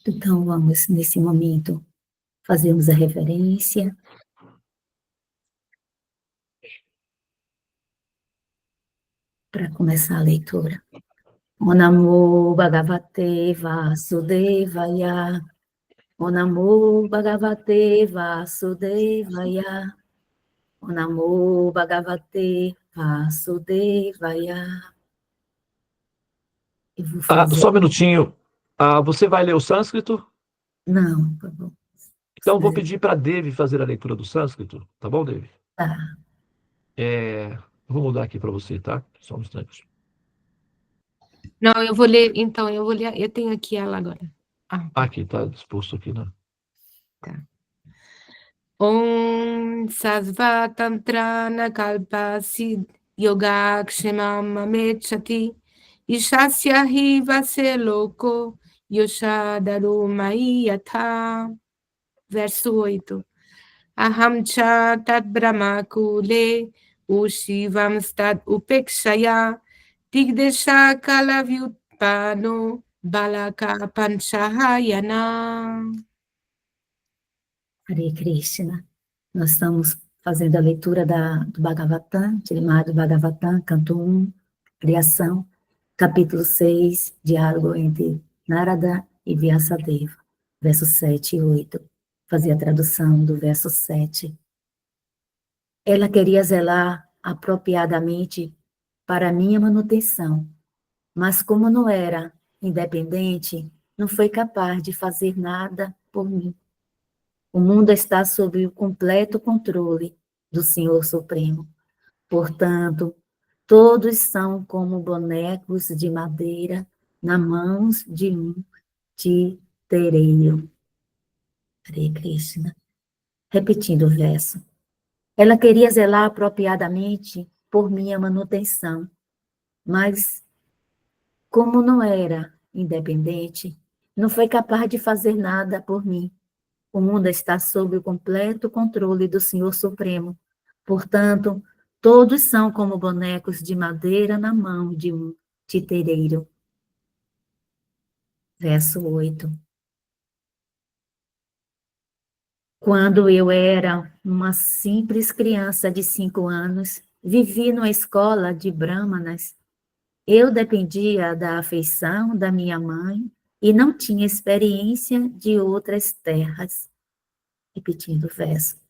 Então, vamos, nesse momento, fazermos a reverência para começar a leitura. Om Namo Bhagavate Vasudevaya. Om Namo Bhagavate Vasudevaya. Om Namo Bhagavate Vasudevaya. Eu vou fazer... Só um minutinho. Você vai ler o sânscrito? Não, por favor. Então, vou pedir para a Devi fazer a leitura do sânscrito. Tá bom, Devi? Tá. Vou mudar aqui para você, tá? Só um instante. Não, eu vou ler, então, eu tenho aqui ela agora. Aqui, tá disposto aqui, né? Tá. Om Sasva Tantrana Kalpasid Yogakshemam Amechati Ishasya Hi Vaseloko Yoshadaru Yatha. Verso 8. Aham cha tad brahmakule ushivam stad upekshaya tigdesha kalavyutpano balaka panchahayana. Hare Krishna. Nós estamos fazendo a leitura do Bhagavatam, Srimad Bhagavatam, canto 1, Criação, capítulo 6, diálogo entre Narada e Vyasadeva, versos 7 e 8. Fazer a tradução do verso 7. Ela queria zelar apropriadamente para minha manutenção, mas como não era independente, não foi capaz de fazer nada por mim. O mundo está sob o completo controle do Senhor Supremo. Portanto, todos são como bonecos de madeira nas mãos de um titereiro. Hare Krishna. Repetindo o verso. Ela queria zelar apropriadamente por minha manutenção, mas, como não era independente, não foi capaz de fazer nada por mim. O mundo está sob o completo controle do Senhor Supremo. Portanto, todos são como bonecos de madeira na mão de um titereiro. Verso 8. Quando eu era uma simples criança de 5 anos, vivi numa escola de brahmanas. Eu dependia da afeição da minha mãe e não tinha experiência de outras terras. Repetindo o verso.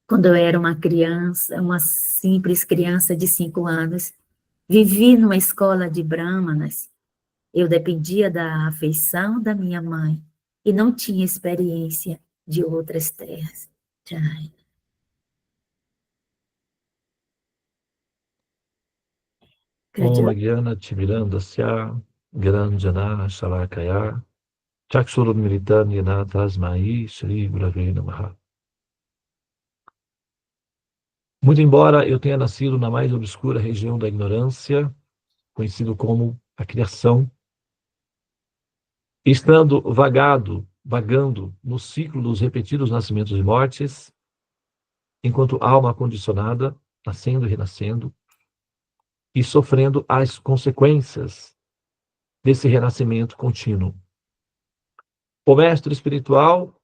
Quando eu era uma criança, uma simples criança de 5 anos, vivi numa escola de brahmanas. Eu dependia da afeição da minha mãe e não tinha experiência de outras terras. Jai. Om Agyana Timirandasya Granjana Shalakaya Chakshurumilitam Yena Tasmai Shri Gurave Namaha. Muito embora eu tenha nascido na mais obscura região da ignorância, conhecido como a criação, estando vagando no ciclo dos repetidos nascimentos e mortes, enquanto alma condicionada, nascendo e renascendo, e sofrendo as consequências desse renascimento contínuo. O mestre espiritual,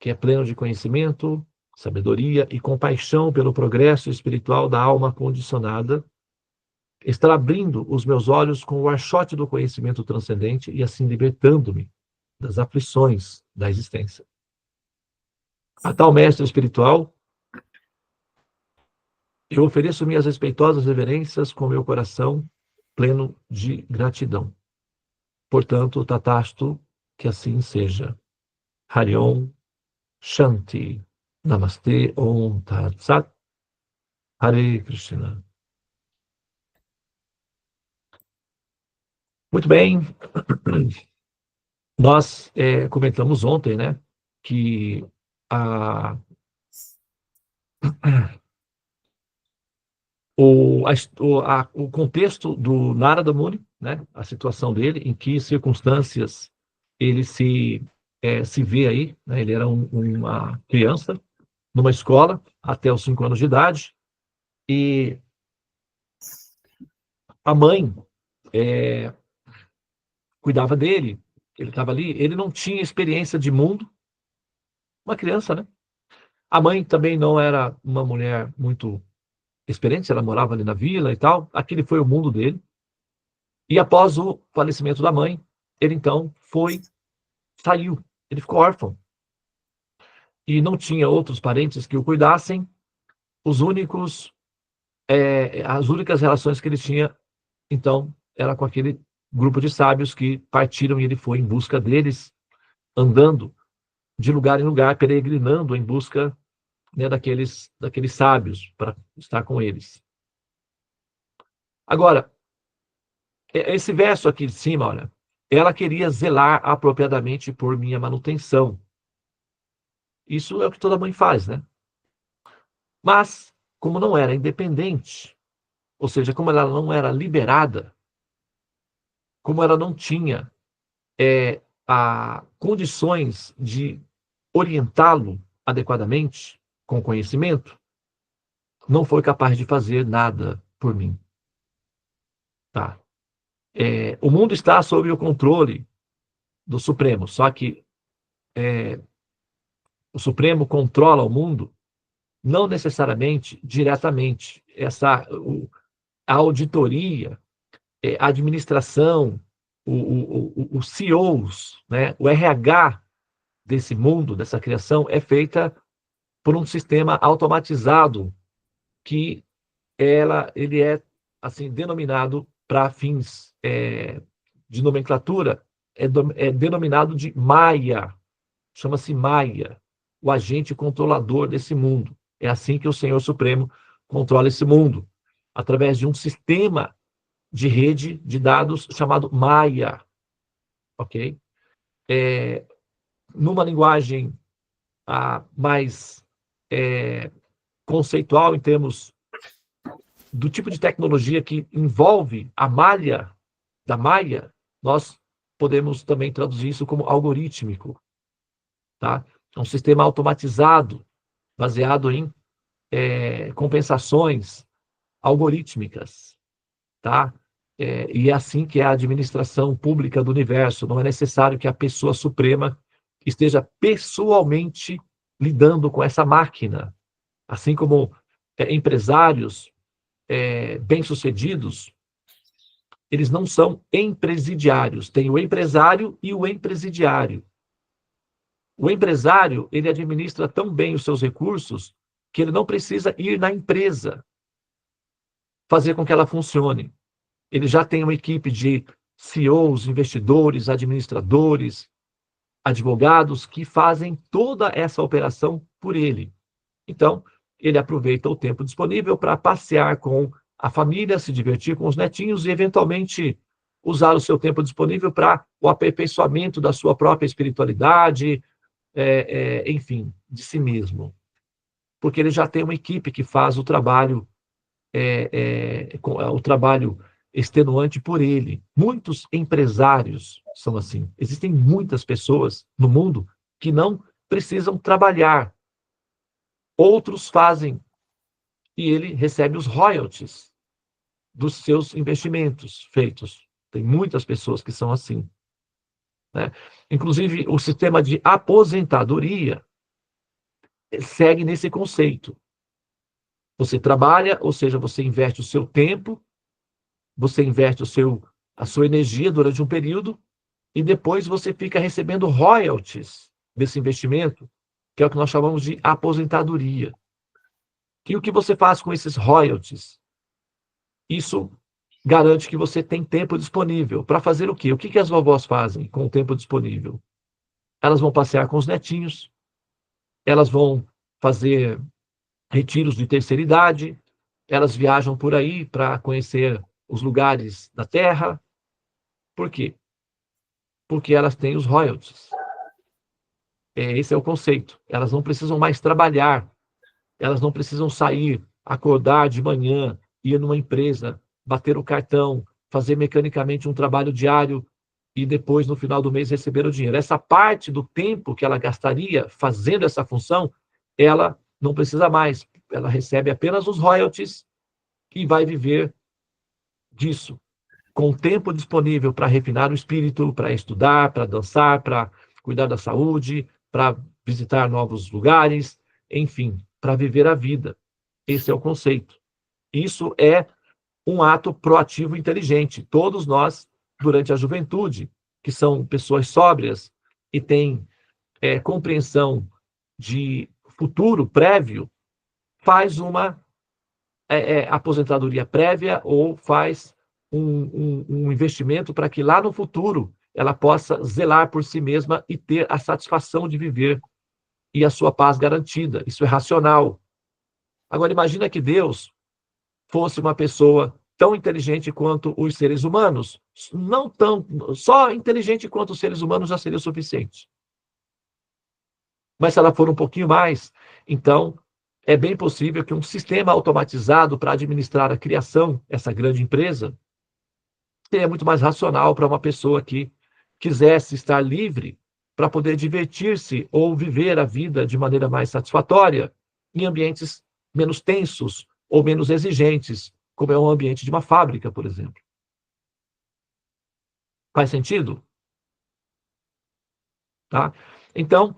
que é pleno de conhecimento, sabedoria e compaixão pelo progresso espiritual da alma condicionada, está abrindo os meus olhos com o archote do conhecimento transcendente e assim libertando-me das aflições da existência. A tal mestre espiritual, eu ofereço minhas respeitosas reverências com meu coração pleno de gratidão. Portanto, Tatastu, que assim seja. Hariom Shanti. Namastê Om Tat Sat. Hare Krishna. Muito bem. Nós comentamos ontem, né, que o contexto do Narada Muni, né, a situação dele, em que circunstâncias ele se vê aí, né, ele era uma criança numa escola até os 5 anos de idade, e a mãe cuidava dele, ele estava ali, ele não tinha experiência de mundo, uma criança, né? A mãe também não era uma mulher muito experiente, ela morava ali na vila e tal, aquele foi o mundo dele. E após o falecimento da mãe, ele então saiu, ele ficou órfão. E não tinha outros parentes que o cuidassem, as únicas relações que ele tinha, então, era com aquele grupo de sábios que partiram e ele foi em busca deles, andando de lugar em lugar, peregrinando em busca, né, daqueles sábios, para estar com eles. Agora, esse verso aqui de cima, olha, ela queria zelar apropriadamente por minha manutenção. Isso é o que toda mãe faz, né? Mas, como não era independente, ou seja, como ela não era liberada, como ela não tinha condições de orientá-lo adequadamente, com conhecimento, não foi capaz de fazer nada por mim. Tá? O mundo está sob o controle do Supremo, só que o Supremo controla o mundo, não necessariamente diretamente. A auditoria, a administração, os CEOs, né, o RH desse mundo, dessa criação, é feita por um sistema automatizado que ele é assim denominado para fins de nomenclatura, é denominado de Maia, chama-se Maia, o agente controlador desse mundo. É assim que o Senhor Supremo controla esse mundo, através de um sistema de rede de dados chamado Maia, ok? Numa linguagem mais conceitual, em termos do tipo de tecnologia que envolve a malha da Maia, nós podemos também traduzir isso como algorítmico, tá? É um sistema automatizado, baseado em compensações algorítmicas, tá? E é assim que é a administração pública do universo. Não é necessário que a pessoa suprema esteja pessoalmente lidando com essa máquina. Assim como empresários bem-sucedidos, eles não são empresidiários. Tem o empresário e o empresidiário. O empresário, ele administra tão bem os seus recursos que ele não precisa ir na empresa fazer com que ela funcione. Ele já tem uma equipe de CEOs, investidores, administradores, advogados que fazem toda essa operação por ele. Então, ele aproveita o tempo disponível para passear com a família, se divertir com os netinhos e, eventualmente, usar o seu tempo disponível para o aperfeiçoamento da sua própria espiritualidade, enfim, de si mesmo. Porque ele já tem uma equipe que faz o trabalho extenuante por ele. Muitos empresários são assim. Existem muitas pessoas no mundo que não precisam trabalhar. Outros fazem e ele recebe os royalties dos seus investimentos feitos. Tem muitas pessoas que são assim, né? Inclusive, o sistema de aposentadoria segue nesse conceito. Você trabalha, ou seja, você investe o seu tempo, você investe a sua energia durante um período e depois você fica recebendo royalties desse investimento, que é o que nós chamamos de aposentadoria. E o que você faz com esses royalties? Isso garante que você tem tempo disponível. Para fazer o quê? O que as vovós fazem com o tempo disponível? Elas vão passear com os netinhos, elas vão fazer retiros de terceira idade, elas viajam por aí para conhecer os lugares da Terra. Por quê? Porque elas têm os royalties. Esse é o conceito. Elas não precisam mais trabalhar, elas não precisam sair, acordar de manhã, ir numa empresa, bater o cartão, fazer mecanicamente um trabalho diário e depois, no final do mês, receber o dinheiro. Essa parte do tempo que ela gastaria fazendo essa função, ela não precisa mais. Ela recebe apenas os royalties e vai viver disso, com tempo disponível para refinar o espírito, para estudar, para dançar, para cuidar da saúde, para visitar novos lugares, enfim, para viver a vida. Esse é o conceito. Isso é um ato proativo inteligente. Todos nós, durante a juventude, que são pessoas sóbrias e têm compreensão de futuro prévio, faz uma aposentadoria prévia ou faz um investimento para que lá no futuro ela possa zelar por si mesma e ter a satisfação de viver e a sua paz garantida. Isso é racional. Agora, imagina que Deus fosse uma pessoa tão inteligente quanto os seres humanos. Não tão, só inteligente quanto os seres humanos já seria o suficiente. Mas se ela for um pouquinho mais, então é bem possível que um sistema automatizado para administrar a criação, essa grande empresa, seria muito mais racional para uma pessoa que quisesse estar livre para poder divertir-se ou viver a vida de maneira mais satisfatória em ambientes menos tensos ou menos exigentes, como é um ambiente de uma fábrica, por exemplo. Faz sentido? Tá? Então,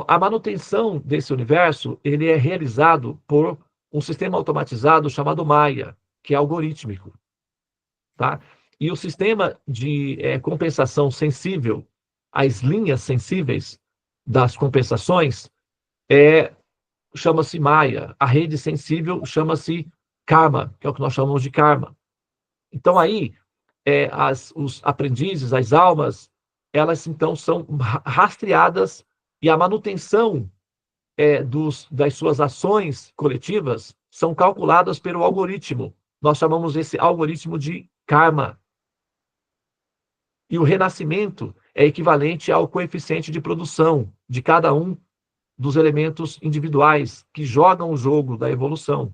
a manutenção desse universo ele é realizado por um sistema automatizado chamado Maia, que é algorítmico. Tá? E o sistema de compensação sensível, as linhas sensíveis das compensações, chama-se Maia. A rede sensível chama-se Karma, que é o que nós chamamos de Karma. Então, aí, os aprendizes, as almas, elas, então, são rastreadas e a manutenção das suas ações coletivas são calculadas pelo algoritmo. Nós chamamos esse algoritmo de Karma. E o renascimento é equivalente ao coeficiente de produção de cada um dos elementos individuais que jogam o jogo da evolução.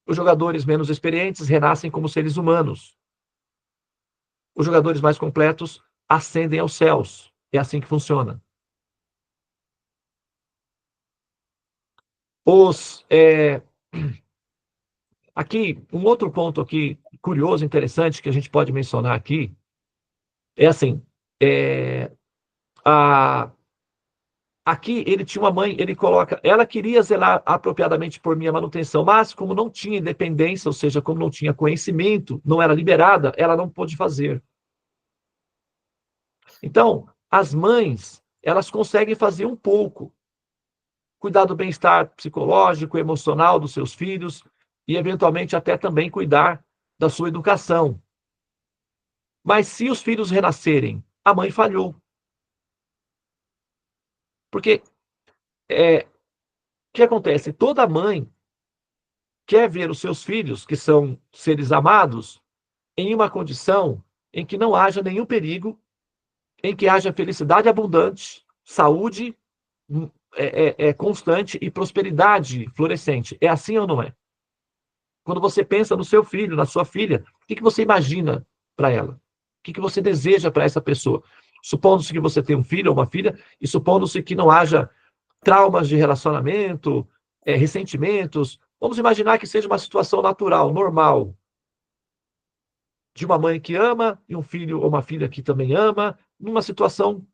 Os jogadores menos experientes renascem como seres humanos. Os jogadores mais completos ascendem aos céus. É assim que funciona. Aqui, um outro ponto aqui curioso, interessante, que a gente pode mencionar aqui, é assim, aqui ele tinha uma mãe, ele coloca, ela queria zelar apropriadamente por minha manutenção, mas como não tinha independência, ou seja, como não tinha conhecimento, não era liberada, ela não pôde fazer. Então, as mães, elas conseguem fazer um pouco, cuidar do bem-estar psicológico, emocional dos seus filhos e, eventualmente, até também cuidar da sua educação. Mas se os filhos renascerem, a mãe falhou. Porque o que acontece? Toda mãe quer ver os seus filhos, que são seres amados, em uma condição em que não haja nenhum perigo, em que haja felicidade abundante, saúde constante e prosperidade florescente. É assim ou não é? Quando você pensa no seu filho, na sua filha, o que você imagina para ela? O que você deseja para essa pessoa? Supondo-se que você tem um filho ou uma filha, e supondo-se que não haja traumas de relacionamento, ressentimentos. Vamos imaginar que seja uma situação natural, normal, de uma mãe que ama e um filho ou uma filha que também ama, numa situação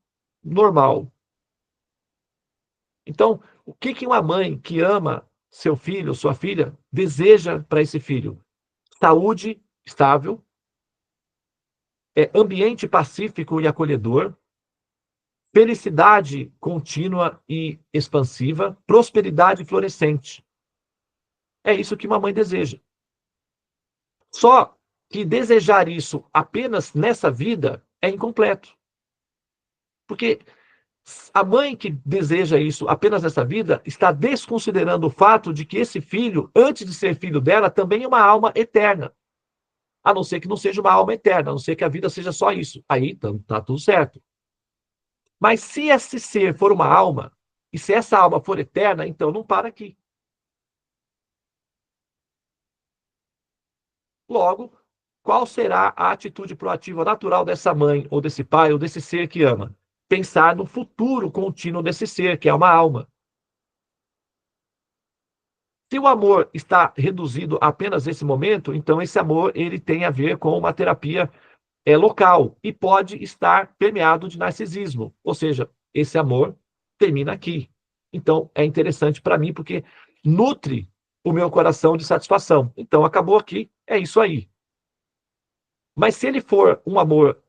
normal. Então, o que uma mãe que ama seu filho, sua filha, deseja para esse filho? Saúde estável, ambiente pacífico e acolhedor, felicidade contínua e expansiva, prosperidade florescente. É isso que uma mãe deseja. Só que desejar isso apenas nessa vida é incompleto. Porque a mãe que deseja isso apenas nessa vida está desconsiderando o fato de que esse filho, antes de ser filho dela, também é uma alma eterna. A não ser que não seja uma alma eterna, a não ser que a vida seja só isso. Aí tá tudo certo. Mas se esse ser for uma alma, e se essa alma for eterna, então não para aqui. Logo, qual será a atitude proativa natural dessa mãe, ou desse pai, ou desse ser que ama? Pensar no futuro contínuo desse ser, que é uma alma. Se o amor está reduzido a apenas esse momento, então esse amor ele tem a ver com uma terapia local e pode estar permeado de narcisismo, ou seja, esse amor termina aqui. Então é interessante para mim porque nutre o meu coração de satisfação. Então acabou aqui, é isso aí. Mas se ele for um amor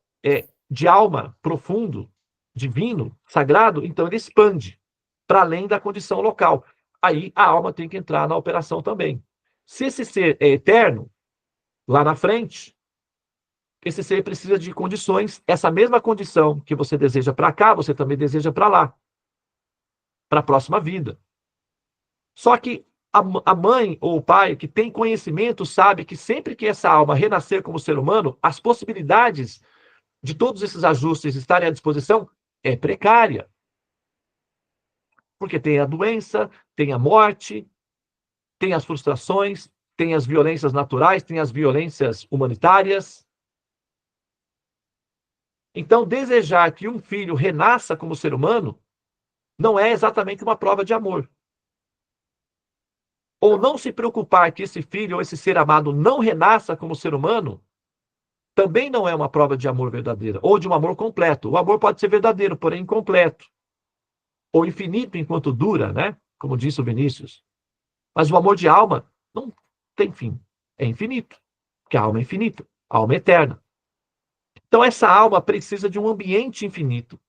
de alma profundo, divino, sagrado, então ele expande para além da condição local. Aí a alma tem que entrar na operação também. Se esse ser é eterno, lá na frente, esse ser precisa de condições, essa mesma condição que você deseja para cá, você também deseja para lá, para a próxima vida. Só que a mãe ou o pai que tem conhecimento sabe que sempre que essa alma renascer como ser humano, as possibilidades de todos esses ajustes estarem à disposição é precária. Porque tem a doença, tem a morte, tem as frustrações, tem as violências naturais, tem as violências humanitárias. Então, desejar que um filho renasça como ser humano não é exatamente uma prova de amor. Ou não se preocupar que esse filho ou esse ser amado não renasça como ser humano também não é uma prova de amor verdadeira, ou de um amor completo. O amor pode ser verdadeiro, porém incompleto. Ou infinito enquanto dura, né? Como disse o Vinícius. Mas o amor de alma não tem fim. É infinito. Porque a alma é infinita. A alma é eterna. Então essa alma precisa de um ambiente infinito,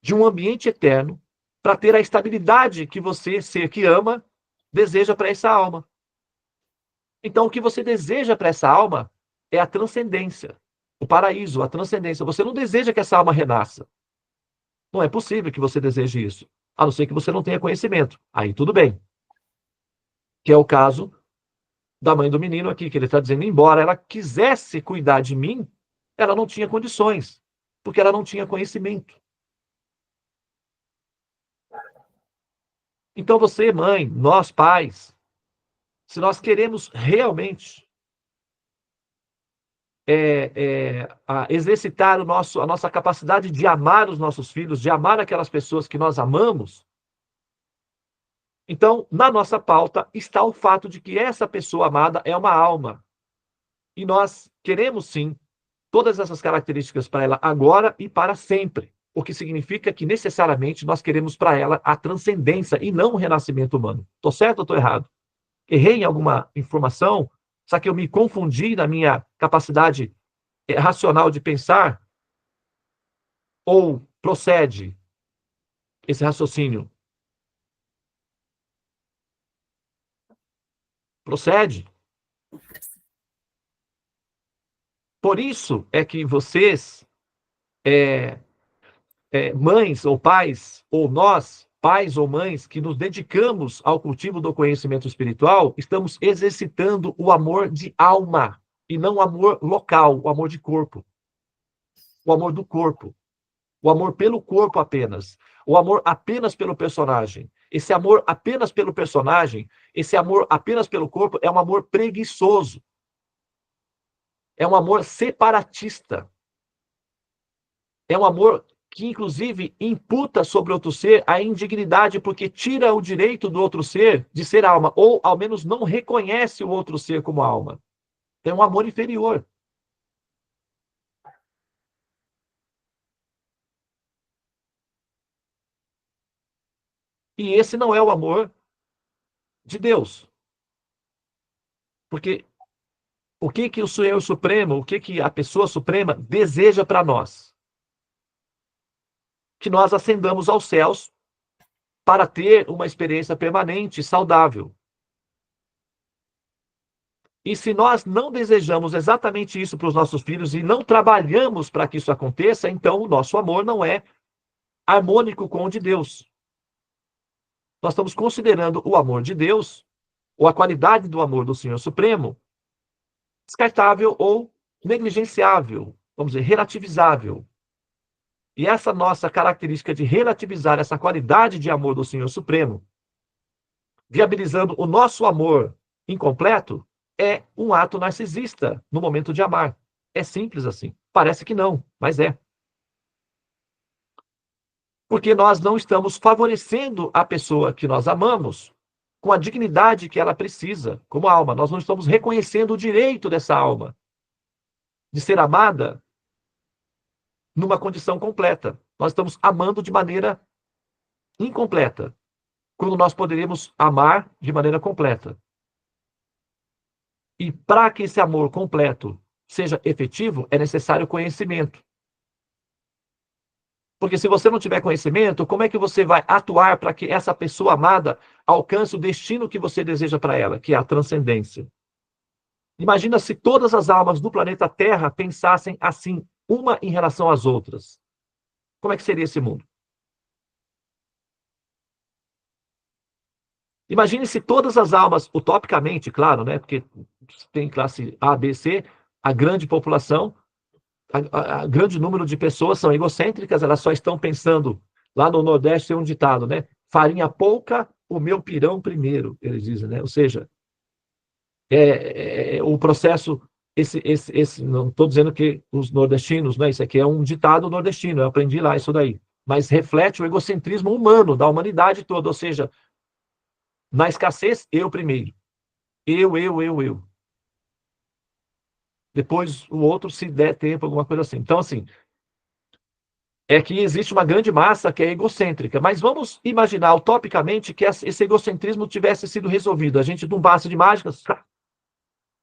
de um ambiente eterno, para ter a estabilidade que você, ser que ama, deseja para essa alma. Então o que você deseja para essa alma é a transcendência, o paraíso, a transcendência. Você não deseja que essa alma renasça. Não é possível que você deseje isso, a não ser que você não tenha conhecimento. Aí tudo bem. Que é o caso da mãe do menino aqui, que ele está dizendo, embora ela quisesse cuidar de mim, ela não tinha condições, porque ela não tinha conhecimento. Então você, mãe, nós pais, se nós queremos realmente exercitar a nossa capacidade de amar os nossos filhos, de amar aquelas pessoas que nós amamos, então, na nossa pauta está o fato de que essa pessoa amada é uma alma. E nós queremos, sim, todas essas características para ela agora e para sempre. O que significa que, necessariamente, nós queremos para ela a transcendência e não o renascimento humano. Estou certo ou estou errado? Errei em alguma informação? Será que eu me confundi na minha capacidade racional de pensar? Ou procede esse raciocínio? Procede. Por isso é que vocês, mães ou pais, ou nós, pais ou mães, que nos dedicamos ao cultivo do conhecimento espiritual, estamos exercitando o amor de alma, e não o amor local, o amor de corpo. O amor do corpo. O amor pelo corpo apenas. O amor apenas pelo personagem. Esse amor apenas pelo personagem, esse amor apenas pelo corpo, é um amor preguiçoso. É um amor separatista. É um amor que, inclusive, imputa sobre outro ser a indignidade, porque tira o direito do outro ser de ser alma, ou, ao menos, não reconhece o outro ser como alma. É um amor inferior. E esse não é o amor de Deus. Porque o que o Senhor Supremo, o que a pessoa suprema deseja para nós? Que nós ascendamos aos céus para ter uma experiência permanente, saudável. E se nós não desejamos exatamente isso para os nossos filhos e não trabalhamos para que isso aconteça, então o nosso amor não é harmônico com o de Deus. Nós estamos considerando o amor de Deus, ou a qualidade do amor do Senhor Supremo, descartável ou negligenciável, vamos dizer, relativizável. E essa nossa característica de relativizar essa qualidade de amor do Senhor Supremo, viabilizando o nosso amor incompleto, é um ato narcisista no momento de amar. É simples assim. Parece que não, mas é. Porque nós não estamos favorecendo a pessoa que nós amamos com a dignidade que ela precisa, como alma. Nós não estamos reconhecendo o direito dessa alma de ser amada numa condição completa. Nós estamos amando de maneira incompleta, quando nós poderíamos amar de maneira completa. E para que esse amor completo seja efetivo, é necessário conhecimento. Porque se você não tiver conhecimento, como é que você vai atuar para que essa pessoa amada alcance o destino que você deseja para ela, que é a transcendência? Imagina se todas as almas do planeta Terra pensassem assim, uma em relação às outras. Como é que seria esse mundo? Imagine se todas as almas, utopicamente, claro, né? Porque tem classe A, B, C, a grande população, a grande número de pessoas são egocêntricas, elas só estão pensando, lá no Nordeste tem um ditado, né? Farinha pouca, o meu pirão primeiro, eles dizem, né? Ou seja, o processo, não estou dizendo que os nordestinos, né? Isso aqui é um ditado nordestino, eu aprendi lá isso daí, mas reflete o egocentrismo humano, da humanidade toda, ou seja, na escassez, eu primeiro. Eu. Depois o outro, se der tempo, alguma coisa assim. Então, assim, é que existe uma grande massa que é egocêntrica. Mas vamos imaginar, utopicamente, que esse egocentrismo tivesse sido resolvido. A gente, num passe de mágicas,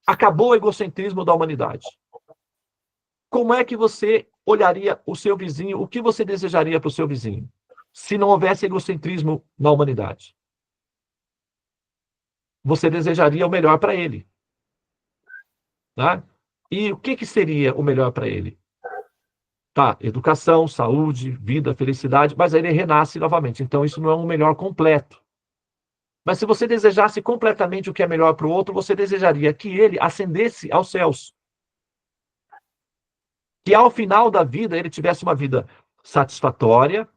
acabou o egocentrismo da humanidade. Como é que você olharia o seu vizinho, o que você desejaria para o seu vizinho, se não houvesse egocentrismo na humanidade? Você desejaria o melhor para ele. Tá? E o que seria o melhor para ele? Tá, educação, saúde, vida, felicidade, mas aí ele renasce novamente. Então, isso não é um melhor completo. Mas se você desejasse completamente o que é melhor para o outro, você desejaria que ele ascendesse aos céus. Que ao final da vida ele tivesse uma vida satisfatória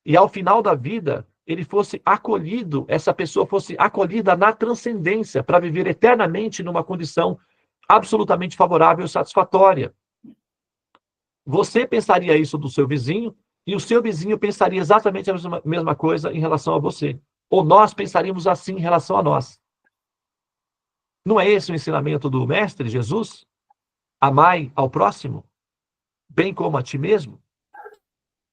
e ao final da vida ele fosse acolhido, essa pessoa fosse acolhida na transcendência para viver eternamente numa condição absolutamente favorável e satisfatória. Você pensaria isso do seu vizinho e o seu vizinho pensaria exatamente a mesma coisa em relação a você. Ou nós pensaríamos assim em relação a nós. Não é esse o ensinamento do Mestre Jesus? Amai ao próximo, bem como a ti mesmo.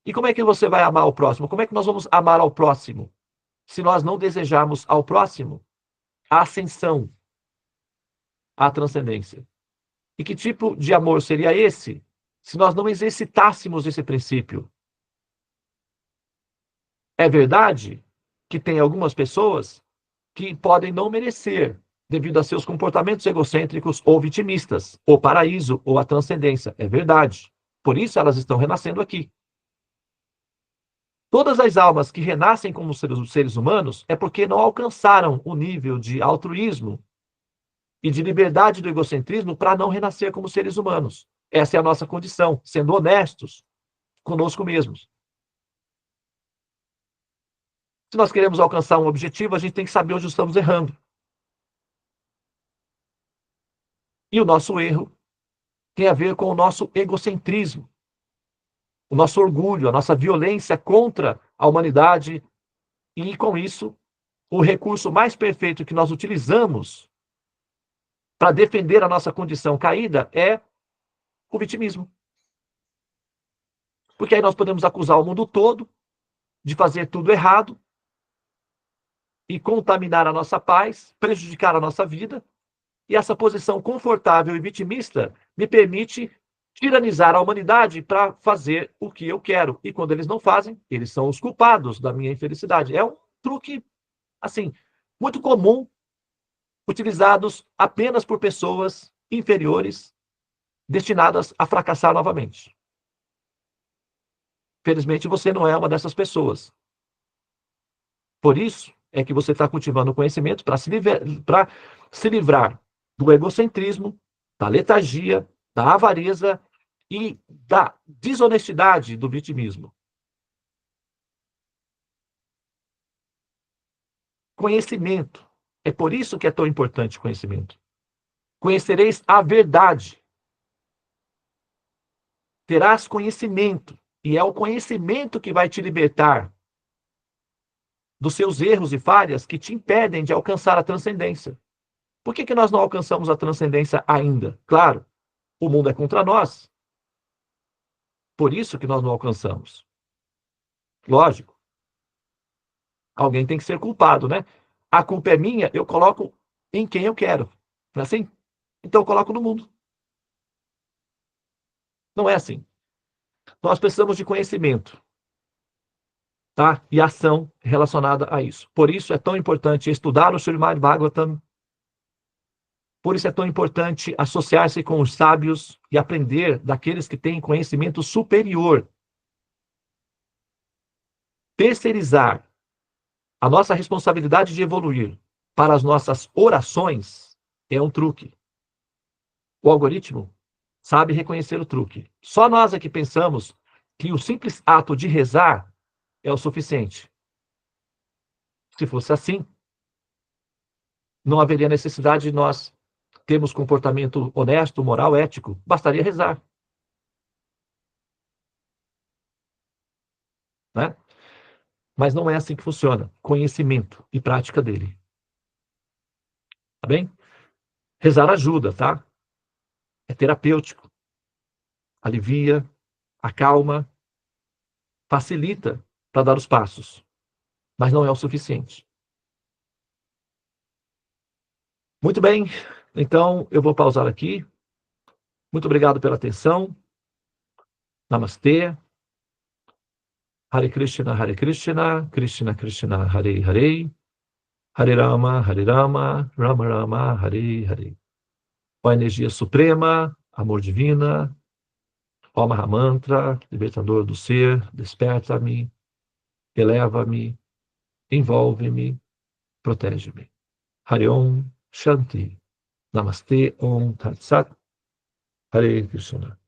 E como é que você vai amar ao próximo? Como é que nós vamos amar ao próximo? Se nós não desejarmos ao próximo a ascensão, a transcendência. E que tipo de amor seria esse? Se nós não exercitássemos esse princípio. É verdade que tem algumas pessoas que podem não merecer, devido a seus comportamentos egocêntricos ou vitimistas, o paraíso ou a transcendência. É verdade. Por isso elas estão renascendo aqui. Todas as almas que renascem como seres humanos é porque não alcançaram o nível de altruísmo e de liberdade do egocentrismo para não renascer como seres humanos. Essa é a nossa condição, sendo honestos conosco mesmos. Se nós queremos alcançar um objetivo, a gente tem que saber onde estamos errando. E o nosso erro tem a ver com o nosso egocentrismo, o nosso orgulho, a nossa violência contra a humanidade. E, com isso, o recurso mais perfeito que nós utilizamos para defender a nossa condição caída é o vitimismo. Porque aí nós podemos acusar o mundo todo de fazer tudo errado e contaminar a nossa paz, prejudicar a nossa vida. E essa posição confortável e vitimista me permite tiranizar a humanidade para fazer o que eu quero. E quando eles não fazem, eles são os culpados da minha infelicidade. É um truque, assim, muito comum, utilizados apenas por pessoas inferiores, destinadas a fracassar novamente. Felizmente, você não é uma dessas pessoas. Por isso é que você está cultivando o conhecimento para se livrar do egocentrismo, da letargia, da avareza e da desonestidade do vitimismo. Conhecimento. É por isso que é tão importante o conhecimento. Conhecereis a verdade. Terás conhecimento. E é o conhecimento que vai te libertar dos seus erros e falhas que te impedem de alcançar a transcendência. Por que nós não alcançamos a transcendência ainda? Claro, o mundo é contra nós. Por isso que nós não alcançamos. Lógico. Alguém tem que ser culpado, né? A culpa é minha, eu coloco em quem eu quero. Não é assim? Então eu coloco no mundo. Não é assim. Nós precisamos de conhecimento, tá? E ação relacionada a isso. Por isso é tão importante estudar o Srimad Bhagavatam. Por isso é tão importante associar-se com os sábios e aprender daqueles que têm conhecimento superior. Terceirizar a nossa responsabilidade de evoluir para as nossas orações é um truque. O algoritmo sabe reconhecer o truque. Só nós é que pensamos que o simples ato de rezar é o suficiente. Se fosse assim, não haveria necessidade de nós termos comportamento honesto, moral, ético. Bastaria rezar. Né? Mas não é assim que funciona. Conhecimento e prática dele. Tá bem? Rezar ajuda, tá? É terapêutico. Alivia, acalma, facilita para dar os passos. Mas não é o suficiente. Muito bem. Então, eu vou pausar aqui. Muito obrigado pela atenção. Namastê. Hare Krishna, Hare Krishna, Krishna Krishna, Hare Hare, Hare Rama, Rama Rama, Hare Hare. Ó energia suprema, amor divina, ó Mahamantra, libertador do ser, desperta-me, eleva-me, envolve-me, protege-me. Hare Om Shanti. Namastê Om Tat Sat. Hare Krishna.